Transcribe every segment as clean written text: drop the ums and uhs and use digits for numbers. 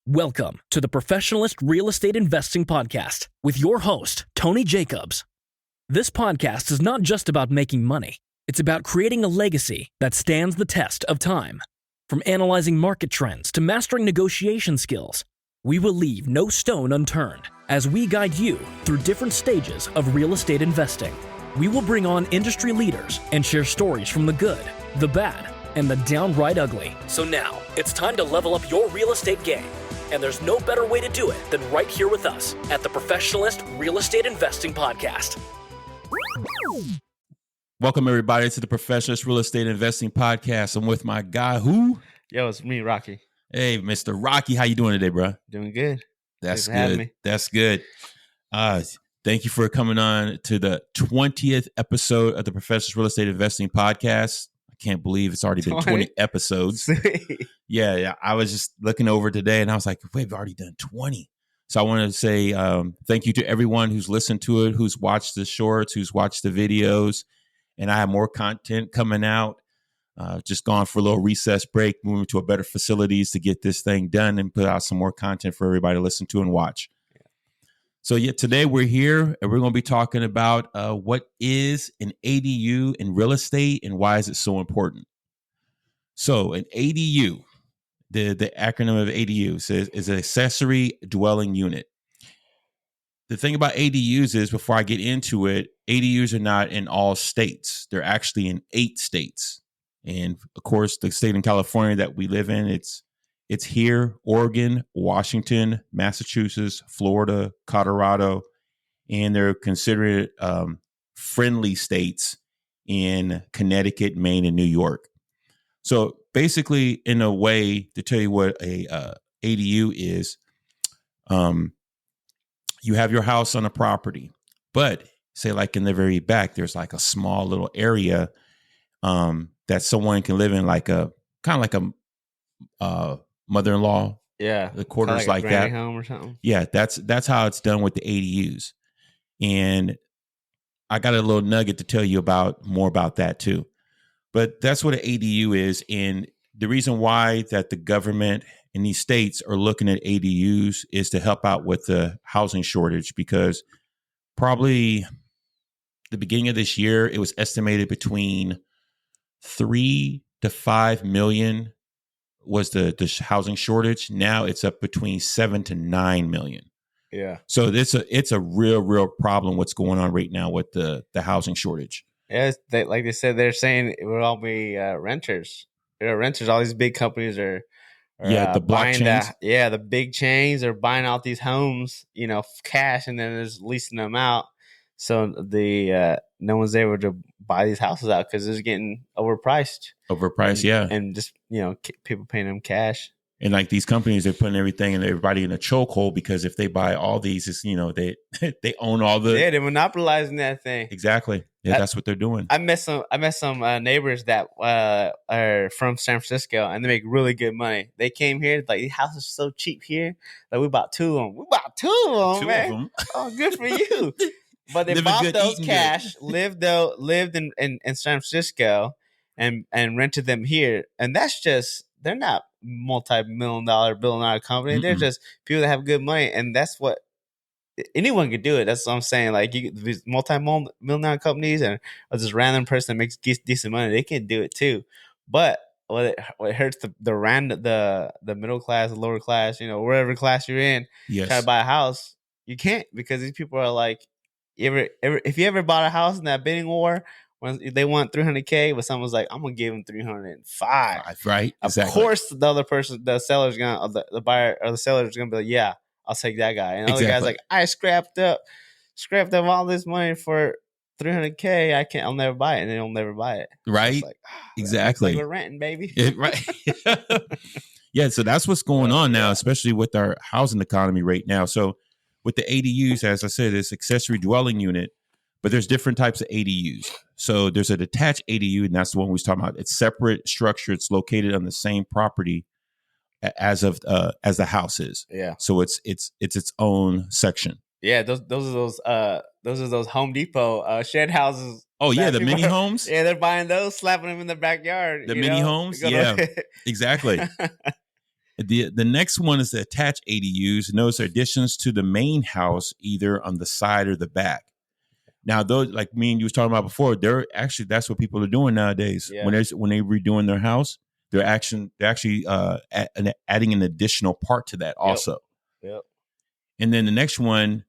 Welcome to the Professionalist Real Estate Investing Podcast with your host, Tony Jacobs. This podcast is not just about making money. It's about creating a legacy that stands the test of time. From analyzing market trends to mastering negotiation skills, we will leave no stone unturned as we guide you through different stages of real estate investing. We will bring on industry leaders and share stories from the good, the bad, and the downright ugly. So now, it's time to level up your real estate game. And there's no better way to do it than right here with us at the Professionalist Real Estate Investing Podcast. Welcome, everybody, to the Professionalist Real Estate Investing Podcast. I'm with my guy, who? Yo, it's me, Rocky. Hey, Mr. Rocky. How you doing today, bro? Doing good. That's Thanks for having good. me. That's good. Thank you for coming on to the 20th episode of the Professionalist Real Estate Investing Podcast. I can't believe it's already been 20 episodes. Yeah. I was just looking over today and I was like, we've already done 20. So I wanted to say thank you to everyone who's listened to it, who's watched the shorts, who's watched the videos. And I have more content coming out. Just gone for a little recess break, moving to a better facilities to get this thing done and put out some more content for everybody to listen to and watch. So today we're here and we're going to be talking about what is an ADU in real estate and why is it so important. So an ADU, the acronym of ADU is an accessory dwelling unit. The thing about ADUs is, before I get into it, ADUs are not in all states. They're actually in 8 states. And of course, the state in California that we live in, it's here: Oregon, Washington, Massachusetts, Florida, Colorado, and they're considered friendly states in Connecticut, Maine, and New York. So basically, in a way, to tell you what a ADU is, you have your house on a property, but say like in the very back, there's like a small little area that someone can live in, like a kind of like a mother-in-law, the quarters like that, home or something. Yeah, that's how it's done with the ADUs. And I got a little nugget to tell you more about that too. But that's what an ADU is. And the reason why that the government in these states are looking at ADUs is to help out with the housing shortage, because probably the beginning of this year, it was estimated between 3 to 5 million was the housing shortage. Now it's up between 7 to 9 million. Yeah. So it's a real problem what's going on right now with the housing shortage. Yeah, like they said, they're saying it would all be renters. Renters. All these big companies are the block chains. The big chains are buying out these homes, cash, and then just leasing them out. So no one's able to buy these houses out because it's getting overpriced. And just people paying them cash. And like these companies, they're putting everything and everybody in a chokehold, because if they buy all these, it's, they own all the. Yeah, they're monopolizing that thing. Exactly. Yeah, that's what they're doing. I met some neighbors that are from San Francisco, and they make really good money. They came here, like, these houses are so cheap here that we bought 2 of them. We bought 2 of them, man. Of them. Oh, good for you. But they bought those cash, lived in San Francisco, and rented them here. And that's just, they're not multi-million-dollar, billion-dollar company. Mm-mm. They're just people that have good money, and that's what anyone could do it. That's what I'm saying. Like, these multi-million-dollar companies and this random person that makes decent money, they can do it too. But what hurts the middle class, the lower class, wherever class you're in, yes, try to buy a house, you can't, because these people are like, if you ever bought a house in that bidding war, when they want $300K, but someone's like, I'm gonna give them $305. Right? Exactly. Of course, the other person, the seller's gonna, the buyer or the seller's gonna be like, yeah, I'll take that guy. And the other guy's like, I scrapped up all this money for $300K. I'll never buy it, and they'll never buy it. Right? Like, exactly. Like we're renting, baby. Right. Yeah. So that's what's going on now, especially with our housing economy right now. So with the ADUs, as I said, it's accessory dwelling unit, but there's different types of ADUs. So there's a detached ADU, and that's the one we was talking about. It's separate structure. It's located on the same property as the house is. Yeah. So it's its own section. Yeah, those are those Home Depot shed houses. Oh yeah, the mini homes. Yeah, they're buying those, slapping them in the backyard. The mini homes. Yeah, exactly. The next one is the attached ADUs, and those are additions to the main house, either on the side or the back. Now, those, like me and you was talking about before, they're actually, that's what people are doing nowadays. Yeah. When they're redoing their house, they're actually adding an additional part to that also. Yep. And then the next one,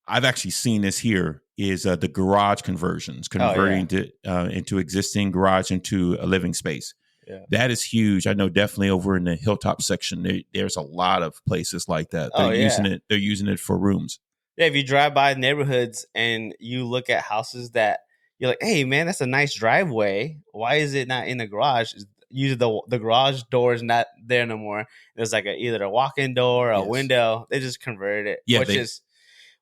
I've actually seen this here, is the garage conversions, converting into existing garage into a living space. Yeah. That is huge. I know definitely over in the Hilltop section, there's a lot of places like that. They're using it. They're using it for rooms. Yeah, if you drive by neighborhoods and you look at houses that you're like, hey, man, that's a nice driveway. Why is it not in the garage? Usually the garage door is not there no more. There's like either a walk-in door or a window. They just converted it,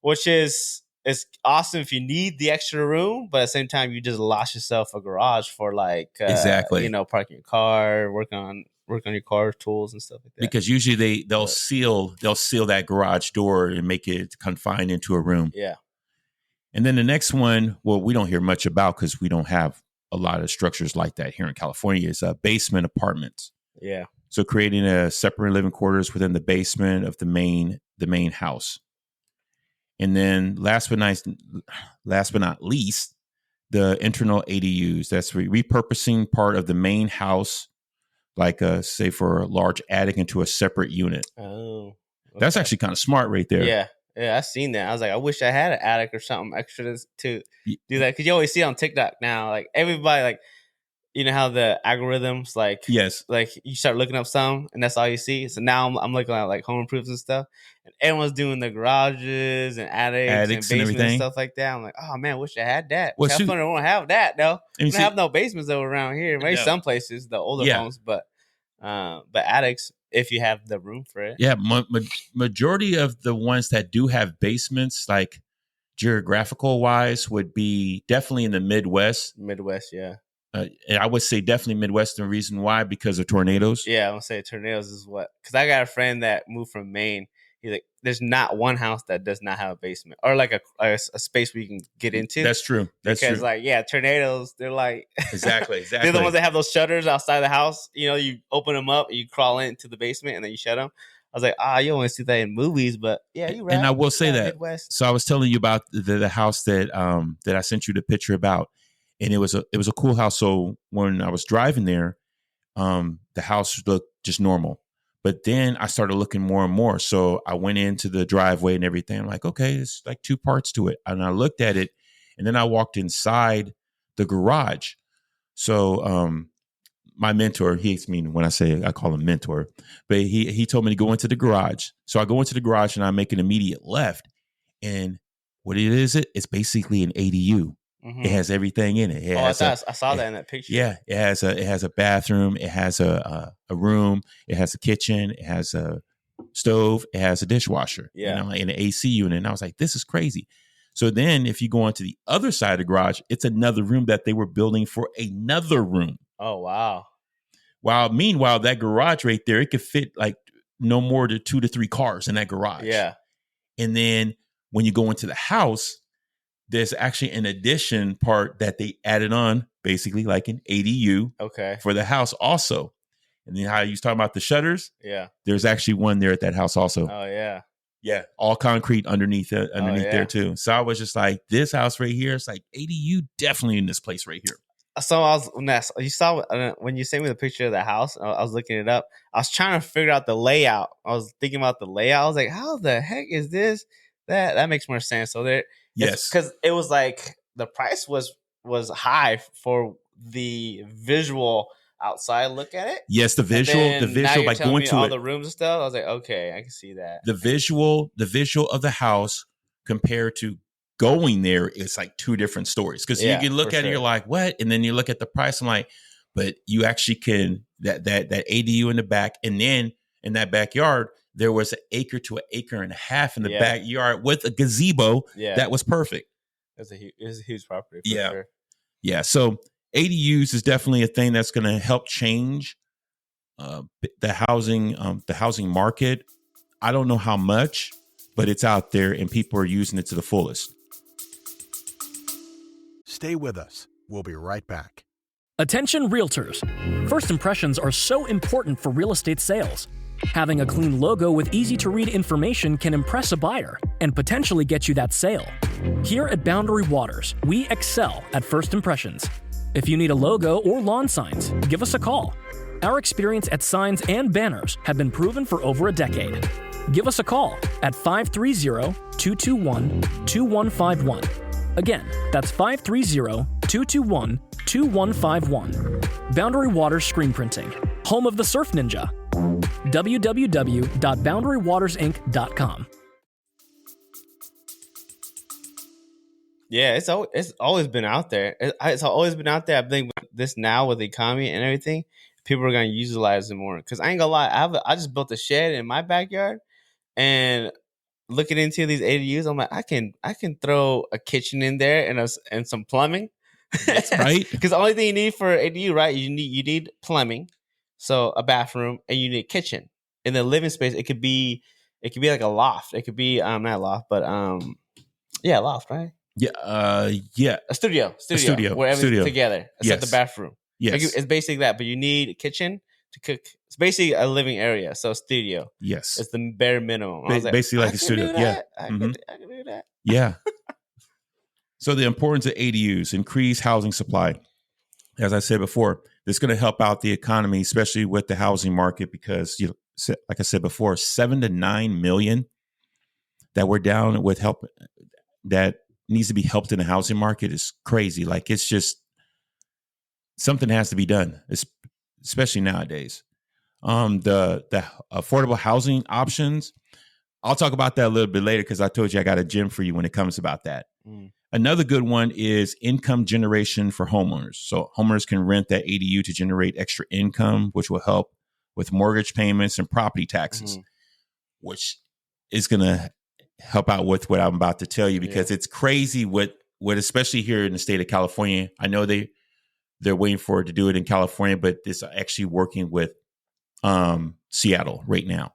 which is it's awesome if you need the extra room, but at the same time, you just lost yourself a garage for parking your car, work on your car tools and stuff like that. Because usually they'll seal that garage door and make it confined into a room. Yeah. And then the next one, well, we don't hear much about because we don't have a lot of structures like that here in California, is basement apartments. Yeah. So creating a separate living quarters within the basement of the main house. And then last but not least, the internal ADUs. That's repurposing part of the main house, like say for a large attic, into a separate unit. Oh, okay. That's actually kind of smart right there. Yeah, I've seen that. I was like, I wish I had an attic or something extra to do that, because you always see it on TikTok now. Like everybody, like, you know how the algorithms, like, yes, like you start looking up some and that's all you see. So now I'm looking at like home improvements and stuff, and everyone's doing the garages and attics and basements and stuff like that. I'm like, oh man, I wish I had that. Well, California don't have that though. We don't have no basements though around here. Maybe some places, the older homes, but attics, if you have the room for it. Yeah, majority of the ones that do have basements, like geographical wise, would be definitely in the Midwest. Yeah. And I would say definitely Midwest. The reason why, because of tornadoes. Yeah, I'm gonna say tornadoes is what, because I got a friend that moved from Maine. He's like, there's not one house that does not have a basement or like a space where you can get into. That's true. Because tornadoes, they're like exactly. They're the ones that have those shutters outside the house. You know, you open them up, you crawl into the basement, and then you shut them. I was like, you only see that in movies, but yeah, you're right. And I will say that. Midwest. So I was telling you about the house that I sent you the picture about. And it was a cool house. So when I was driving there, the house looked just normal. But then I started looking more and more. So I went into the driveway and everything. I'm like, okay, it's like two parts to it. And I looked at it, and then I walked inside the garage. So my mentor, he hates me when I call him mentor, but he told me to go into the garage. So I go into the garage and I make an immediate left. And what it's basically an ADU. Mm-hmm. It has everything in it. I saw that in that picture. Yeah, it has a bathroom. It has a room. It has a kitchen. It has a stove. It has a dishwasher. Yeah, and an AC unit. And I was like, this is crazy. So then, if you go onto the other side of the garage, it's another room that they were building for another room. Oh wow! Meanwhile, that garage right there, it could fit like no more than 2 to 3 cars in that garage. Yeah, and then when you go into the house, there's actually an addition part that they added on, basically like an ADU for the house also. And then how you was talking about the shutters? Yeah. There's actually one there at that house also. Oh, yeah. Yeah. All concrete underneath there too. So I was just like, this house right here, it's like ADU definitely in this place right here. So you saw when you sent me the picture of the house, I was looking it up. I was trying to figure out the layout. I was thinking about the layout. I was like, how the heck is this? That makes more sense. So there. Yes, because it was like the price was high for the visual outside look at it. Yes, the visual, by going to all the rooms and stuff. I was like, okay, I can see that. The visual of the house compared to going there is like two different stories. Because you can look at it, you're like, what? And then you look at the price. I'm like, but you actually can that ADU in the back, and then in that backyard, there was an acre to an acre and a half in the backyard with a gazebo. Yeah. That was perfect. It's a huge property. For sure. Yeah. So ADUs is definitely a thing that's going to help change the housing market. I don't know how much, but it's out there and people are using it to the fullest. Stay with us. We'll be right back. Attention realtors. First impressions are so important for real estate sales. Having a clean logo with easy-to-read information can impress a buyer and potentially get you that sale. Here at Boundary Waters, we excel at first impressions. If you need a logo or lawn signs, give us a call. Our experience at signs and banners have been proven for over a decade. Give us a call at 530-221-2151. Again, that's 530-221-2151. Boundary Waters Screen Printing, home of the Surf Ninja. www.boundarywatersinc.com. Yeah, it's always been out there. It's always been out there. I think with this now with the economy and everything, people are gonna utilize it more. Because I ain't gonna lie, I just built a shed in my backyard, and looking into these ADUs, I'm like, I can throw a kitchen in there and some plumbing. That's right. Because the only thing you need for ADU, right? You need plumbing, so a bathroom, and you need a kitchen. In the living space, it could be like a loft. It could be not a loft, but yeah, a loft, right? Yeah, A studio, where everything's together, except the bathroom. Yes, like, it's basically that, but you need a kitchen to cook. It's basically a living area, so studio. Yes, it's the bare minimum. I was basically like a studio. Yeah, I can do that. Yeah. So the importance of ADUs, increase housing supply. As I said before, this is going to help out the economy, especially with the housing market, because like I said before, 7 to 9 million that we're down with help that needs to be helped in the housing market is crazy. Like, it's just something has to be done, especially nowadays. The affordable housing options, I'll talk about that a little bit later because I told you I got a gem for you when it comes about that. Another good one is income generation for homeowners. So homeowners can rent that ADU to generate extra income, which will help with mortgage payments and property taxes, which is going to help out with what I'm about to tell you, because it's crazy what especially here in the state of California. I know they're waiting for it to do it in California, but it's actually working with Seattle right now.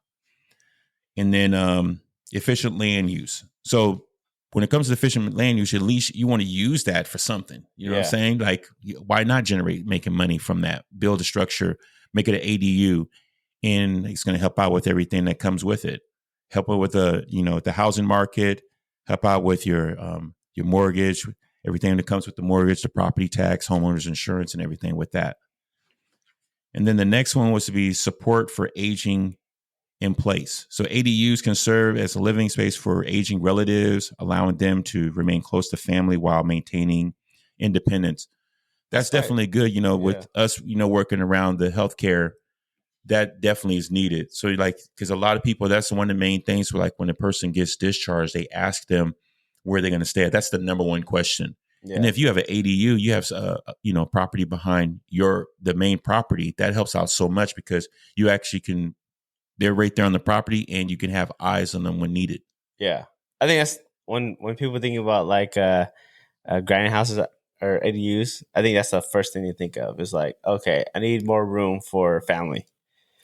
And then efficient land use. So when it comes to efficient land use, at least you want to use that for something. You know what I'm saying? Like, why not making money from that? Build a structure, make it an ADU, and it's going to help out with everything that comes with it. Help out with the housing market. Help out with your mortgage, everything that comes with the mortgage, the property tax, homeowners insurance, and everything with that. And then the next one was to be support for aging in place. So ADUs can serve as a living space for aging relatives, allowing them to remain close to family while maintaining independence. That's definitely good. With us, working around the healthcare, that definitely is needed. So because a lot of people, that's one of the main things where, like, when a person gets discharged, they ask them where they're going to stay. That's the number one question. Yeah. And if you have an ADU, you have property behind the main property, that helps out so much because you actually they're right there on the property and you can have eyes on them when needed. Yeah. I think that's when people think about like granny houses or ADUs, I think that's the first thing you think of is like, okay, I need more room for family.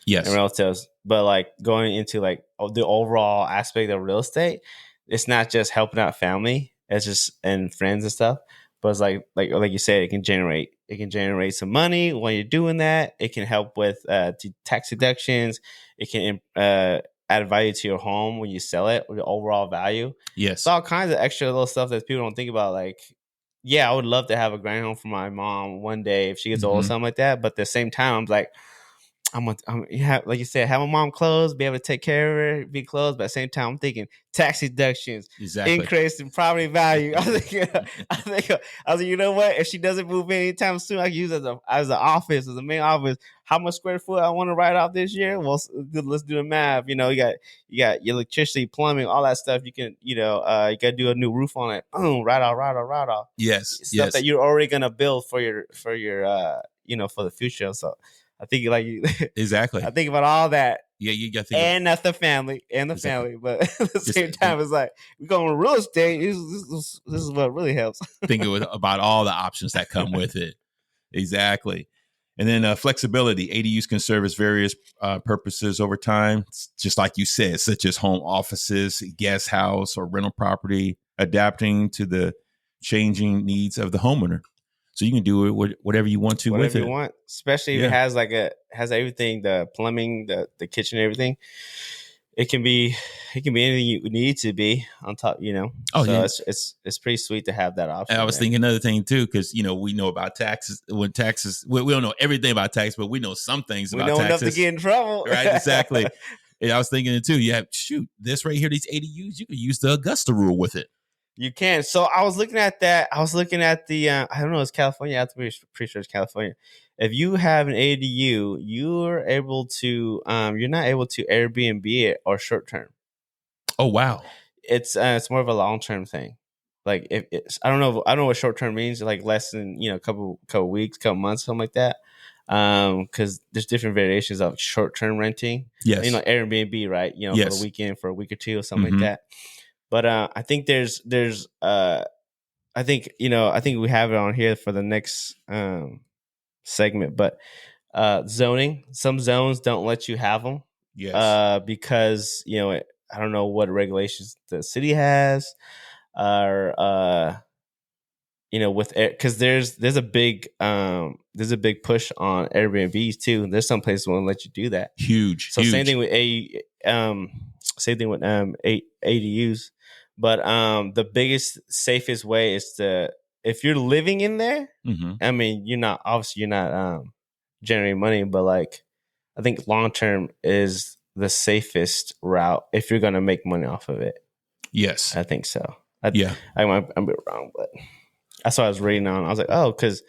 Yes. And relatives. But like going into like the overall aspect of real estate, it's not just helping out family, it's just and friends and stuff. But it's like you said, it can generate some money when you're doing that. It can help with tax deductions. It can add value to your home when you sell it, with the overall value. Yes. It's all kinds of extra little stuff that people don't think about. Like, yeah, I would love to have a granny home for my mom one day if she gets old or something like that. But at the same time, I'm like, like you said, have my mom close, be able to take care of her, be close. But at the same time, I'm thinking tax deductions, increase in property value. I was like, you know what? If she doesn't move in anytime soon, I can use it as an office, as a main office. How much square foot I want to write off this year? Well, let's do the math. You got your electricity, plumbing, all that stuff. You can, you got to do a new roof on it. Write off. Yes, stuff that you're already gonna build for your for the future. So I think exactly. I think about all that. Yeah, you got to think. And that's the family, but at the same time, it's like we're going real estate. This is what really helps. Thinking about all the options that come with it. Exactly. And then flexibility. ADUs can serve as various purposes over time, just like you said, such as home offices, guest house, or rental property, adapting to the changing needs of the homeowner. So you can do it whatever you want to whatever with it. you want, especially if it has has everything, the plumbing, the kitchen, everything. It can be anything you need to be on top, Oh, so yeah. it's pretty sweet to have that option. And I was thinking another thing too, because we know about taxes. When taxes, we don't know everything about tax, but we know some things about taxes. We know enough to get in trouble, right? Exactly. And I was thinking it too. Yeah, shoot, this right here, these ADUs, you could use the Augusta rule with it. You can. So I was looking at that. I was looking at the I don't know, it's California. I have to be pretty sure it's California. If you have an ADU, you're able to you're not able to Airbnb it or short term. Oh wow. It's more of a long term thing. Like if it's, I don't know what short term means, like less than a couple weeks, couple months, something like that. Because there's different variations of short term renting. Yes. Airbnb, right? Yes. For the weekend, for a week or two or something like that. But I think there's I think we have it on here for the next segment. But zoning, some zones don't let you have them. Yes. Because I don't know what regulations the city has, or with because there's a big push on Airbnbs too. There's some places won't let you do that. Huge. So same thing with ADUs. But the biggest, safest way is if you're living in there. I mean, you're not generating money, but like I think long term is the safest route if you're gonna make money off of it. Yes, I think so. I might be wrong, but that's what I was reading on. I was like, oh, because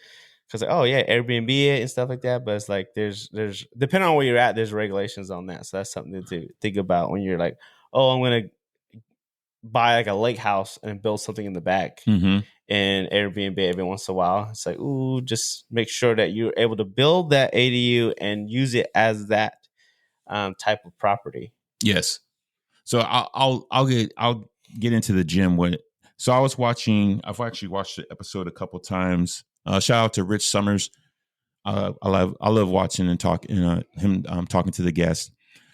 Airbnb it and stuff like that. But it's like there's depending on where you're at, there's regulations on that. So that's something to think about when you're like, oh, I'm gonna buy like a lake house and build something in the back and Airbnb every once in a while. It's like, ooh, just make sure that you're able to build that ADU and use it as that type of property. Yes. So I'll get into the gym with it. So I've actually watched the episode a couple times. Shout out to Rich Summers. I love watching and talking him talking to the guests.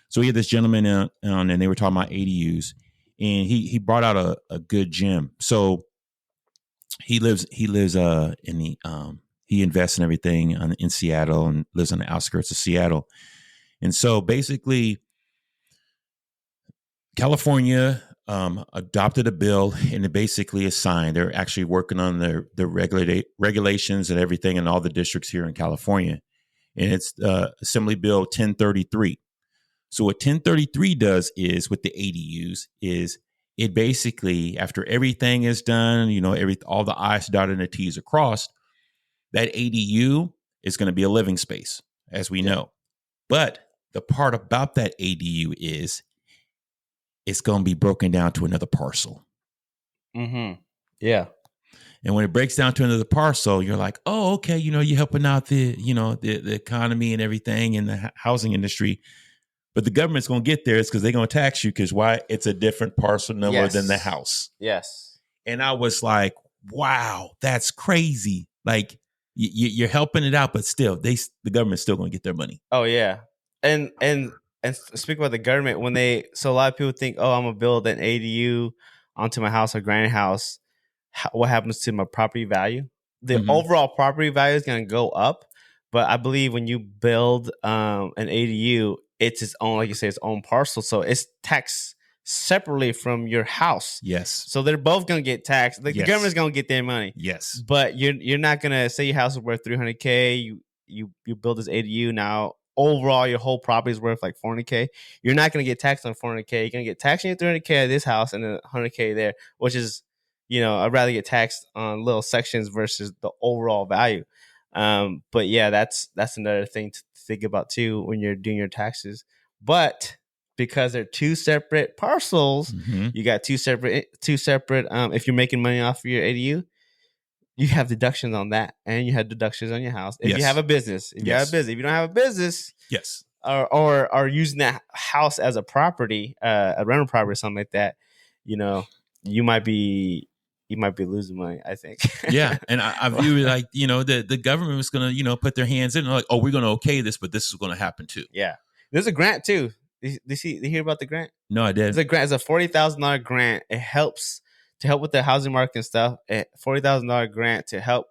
So he had this gentleman on and they were talking about ADUs. And he brought out a good gem. So he lives in the he invests in everything in Seattle and lives on the outskirts of Seattle. And so basically, California adopted a bill and it basically is signed. They're actually working on the regulations and everything in all the districts here in California. And it's Assembly Bill 1033. So what 1033 does is with the ADUs is it basically, after everything is done, all the I's dotted and the T's are crossed, that ADU is going to be a living space, as we know. But the part about that ADU is it's going to be broken down to another parcel. Yeah. And when it breaks down to another parcel, you're like, oh, okay, you're helping out the economy and everything in the housing industry. But the government's going to get there. It's because they're going to tax you because why? It's a different parcel number than the house. Yes. And I was like, wow, that's crazy. Like you're helping it out, but still, the government's still going to get their money. Oh yeah. And speak about the government so a lot of people think, oh, I'm going to build an ADU onto my house or granny house. What happens to my property value? The overall property value is going to go up. But I believe when you build an ADU, it's its own, like you say, its own parcel. So it's taxed separately from your house. Yes. So they're both going to get taxed. Like the government's going to get their money. Yes. But you're not going to say your house is worth $300K. You build this ADU now. Overall, your whole property is worth like $400K. You're not going to get taxed on $400K. You're going to get taxed on your $300K at this house and then $100K there, which is, I'd rather get taxed on little sections versus the overall value. But yeah, that's another thing to think about too when you're doing your taxes. But because they're two separate parcels, you got two separate. If you're making money off of your ADU, you have deductions on that, and you have deductions on your house. If you have a business, if you have a business, if you don't have a business, yes, or are using that house as a property, a rental property or something like that, you might be losing money, I think. Yeah. And I view it like, the government was going to, put their hands in like, oh, we're going to okay this, but this is going to happen too. Yeah. There's a grant too. Did you hear about the grant? No, I didn't. It's a grant. It's a $40,000 grant. It helps with the housing market and stuff. $40,000 grant to help.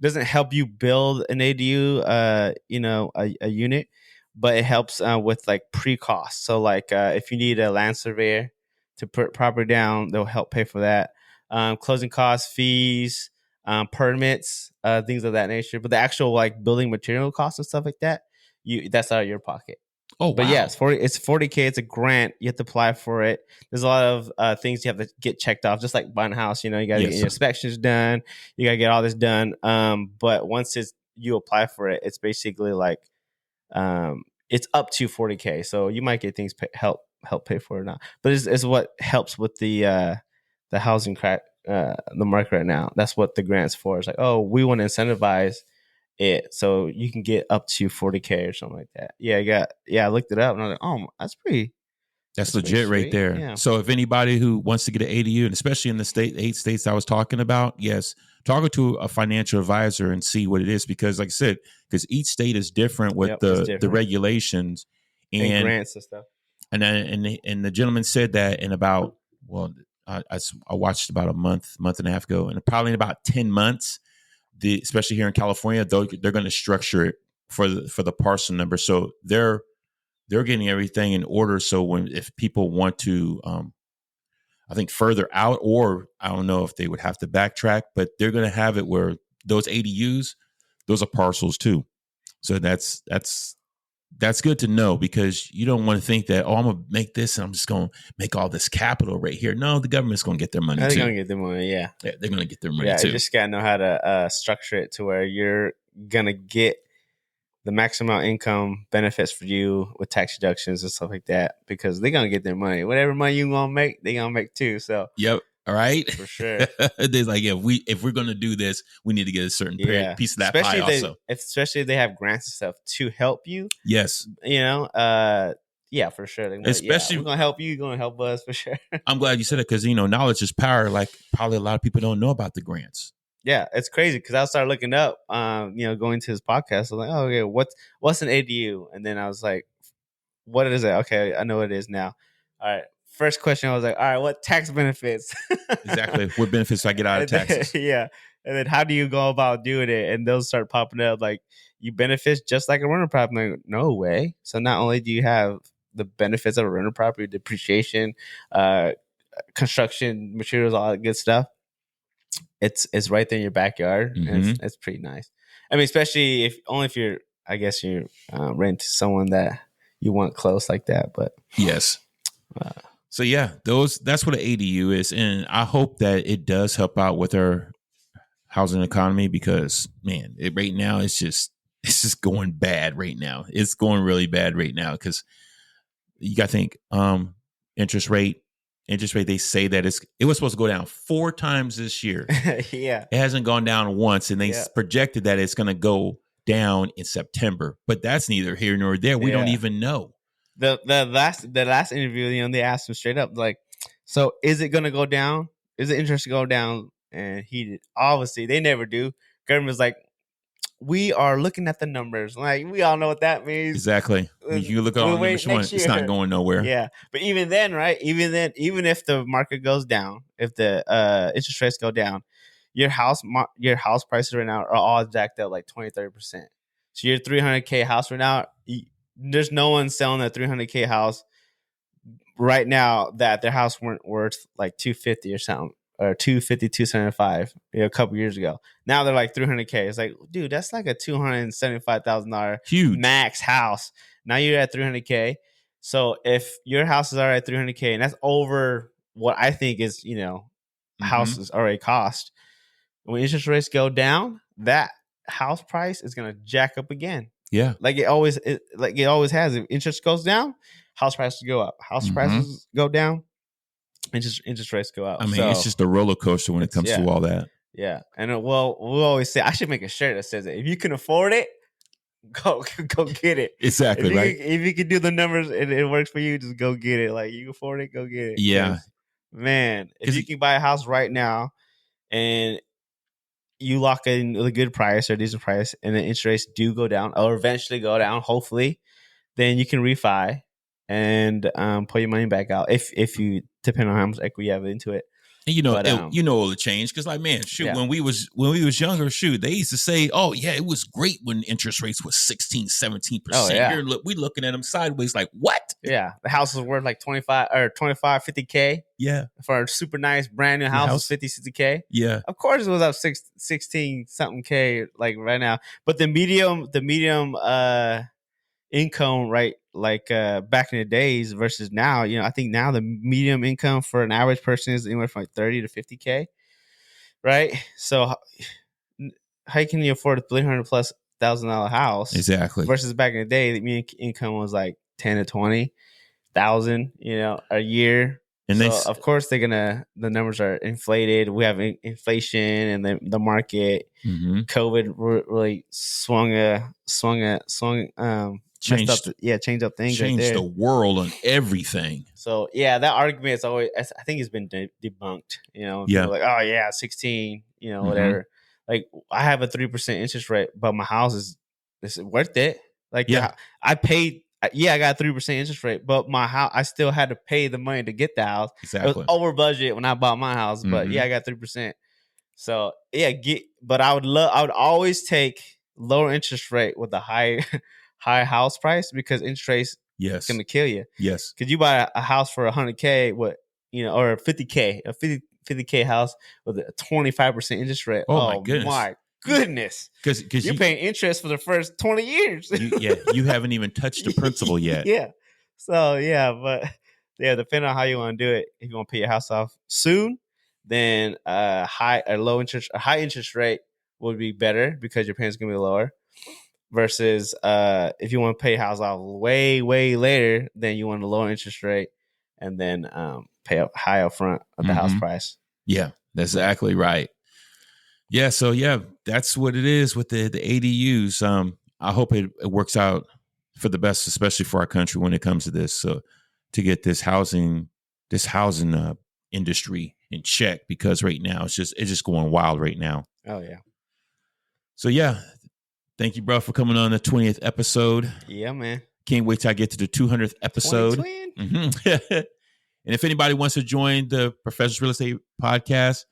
doesn't help you build an ADU, a unit, but it helps with like pre-cost. So like if you need a land surveyor to put property down, they'll help pay for that. Closing costs, fees, permits, things of that nature. But the actual like building material costs and stuff like that, that's out of your pocket. Oh, But wow. yeah, it's $40K. It's a grant. You have to apply for it. There's a lot of things you have to get checked off, just like buying a house. You know, you got to get your inspections done. You got to get all this done. But once you apply for it, it's basically like it's up to $40K. So you might get things help pay for it or not. But it's what helps with the housing crack, the market right now. That's what the grant's for. It's like, oh, we want to incentivize it, so you can get up to $40K or something like that. I looked it up and I was like, oh, that's legit pretty right there. Yeah. So if anybody who wants to get an ADU, and especially in the 8 states I was talking about, yes, talk to a financial advisor and see what it is, because like I said, because each state is different with the regulations and grants and stuff. And the gentleman said that in about, I watched about a month and a half ago, and probably in about 10 months, especially here in California, they're going to structure it for the parcel number. So they're getting everything in order. So if people want to, I think further out, or I don't know if they would have to backtrack, but they're going to have it where those ADUs, those are parcels too. So that's good to know, because you don't want to think that, I'm going to make this and I'm just going to make all this capital right here. No, the government's going to get their money too. They're going to get their money, yeah. They're going to get their money too. You just got to know how to structure it to where you're going to get the maximum income benefits for you with tax deductions and stuff like that, because they're going to get their money. Whatever money you're going to make, they're going to make too. So, yep. All right. For sure. There's like, if we're going to do this, we need to get a certain piece of that pie also. Especially if they have grants and stuff to help you. Yes. Yeah, for sure. Especially, we're going to help you. You're going to help us for sure. I'm glad you said it, because, knowledge is power. Like, probably a lot of people don't know about the grants. Yeah, it's crazy, because I started looking up, going to his podcast. I was like, oh, okay, what's an ADU? And then I was like, what is it? Okay, I know what it is now. All right. First question, I was like, all right, what tax benefits? Exactly. What benefits do I get out of taxes? Yeah. And then how do you go about doing it? And those start popping up like, you benefit just like a rental property. I'm like, no way. So not only do you have the benefits of a rental property, depreciation, construction materials, all that good stuff, it's right there in your backyard. Mm-hmm. And it's pretty nice. I mean, especially if you're renting to someone that you want close like that. But yes. So yeah, that's what an ADU is, and I hope that it does help out with our housing economy, because man, right now it's just going bad right now. It's going really bad right now, because you got to think interest rate. They say that it was supposed to go down 4 times this year. Yeah, it hasn't gone down once, and they projected that it's going to go down in September. But that's neither here nor there. We don't even know. The last interview, they asked him straight up, like, so is it going to go down? Is the interest go down? And obviously they never do. Government's like, we are looking at the numbers. Like, we all know what that means. Exactly. You look at all the numbers, it's not going nowhere. Yeah. But even then, right? Even if the market goes down, if the interest rates go down, your house prices right now are all jacked up like 20-30%. So your $300K house right now, there's no one selling a $300K house right now that their house weren't worth like $250 or something, or $250, $275 a couple years ago. Now they're like $300K. It's like, dude, that's like a $275,000 huge max house. Now you're at $300K. So if your houses are at $300K, and that's over what I think is, houses already cost, when interest rates go down, that house price is going to jack up again. Yeah. Like it always has. If interest goes down, house prices go up. House prices go down, interest rates go up. I mean, it's just a roller coaster when it comes to all that. Yeah. And we always say, I should make a shirt that says it. If you can afford it, go get it. Exactly. If you can do the numbers and it works for you, just go get it. Like, you can afford it, go get it. Yeah. Man, if you can buy a house right now and you lock in a good price or a decent price, and the interest rates do go down, or eventually go down, hopefully, then you can refi and pull your money back out if you, depending on how much equity you have into it. And you know, But, it'll change because, like, man, shoot, when we was younger, shoot, they used to say, "Oh yeah, it was great when interest rates was 16-17%." Oh, yeah. We looking at them sideways, like, what? Yeah, the house was worth like 50K. Yeah, For a super nice brand new house, was 50-60K. Yeah, of course it was up 16 something K like right now. But the medium income, right, like back in the days versus now, you know, I think now the medium income for an average person is anywhere from like 30 to 50K, right? So how can you afford a $300,000+ house? Exactly. Versus back in the day, the median income was like 10 to 20,000, you know, a year. And so of course the numbers are inflated. We have inflation and the market. COVID really changed up things. Changed the world on everything. So yeah, that argument is always, I think, it's been debunked. You know, people are like, oh yeah, 16, you know, whatever. Like, I have a 3% interest rate, but my house is worth it. Like, I paid. I got a 3% interest rate, but my house, I still had to pay the money to get the house. Exactly. It was over budget when I bought my house, but I got 3%. So but I would always take lower interest rate with a high house price, because interest rates is going to kill you. Yes. Because you buy a house for 100K, or 50K, a 50K house with a 25% interest rate. Oh my goodness. My goodness. Because you're paying interest for the first 20 years. You haven't even touched the principal yet. Yeah. So depending on how you want to do it, if you want to pay your house off soon, then a high interest rate would be better, because your payments gonna be lower. Versus if you want to pay your house off way, way later, then you want a lower interest rate and then pay up high up front of the house price. Yeah, that's exactly right. Yeah, so that's what it is with the ADUs. I hope it works out for the best, especially for our country when it comes to this. So to get this housing industry in check, because right now it's just going wild right now. Oh yeah. So thank you, bro, for coming on the 20th episode. Yeah, man. Can't wait till I get to the 200th episode. And if anybody wants to join the Professionalist Real Estate Podcast,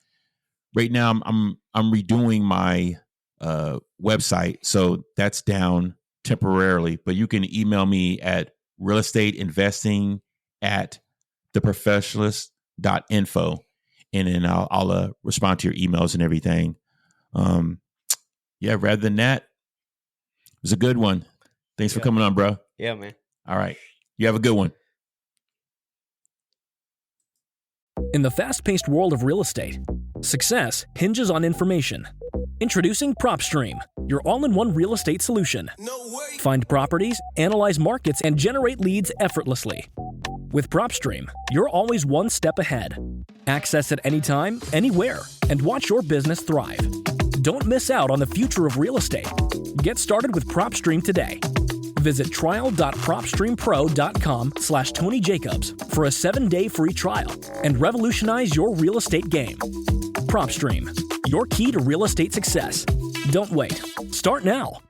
right now I'm redoing my website, so that's down temporarily. But you can email me at realestateinvesting@theprofessionalist.info, and then I'll respond to your emails and everything. Rather than that, it was a good one. Thanks for coming on, bro. Yeah, man. All right. You have a good one. In the fast-paced world of real estate, success hinges on information. Introducing PropStream, your all-in-one real estate solution. Find properties, analyze markets, and generate leads effortlessly. With PropStream, you're always one step ahead. Access it anytime, anywhere, and watch your business thrive. Don't miss out on the future of real estate. Get started with PropStream today. Visit trial.propstreampro.com/Tony Jacobs for a 7-day free trial and revolutionize your real estate game. PropStream, your key to real estate success. Don't wait. Start now.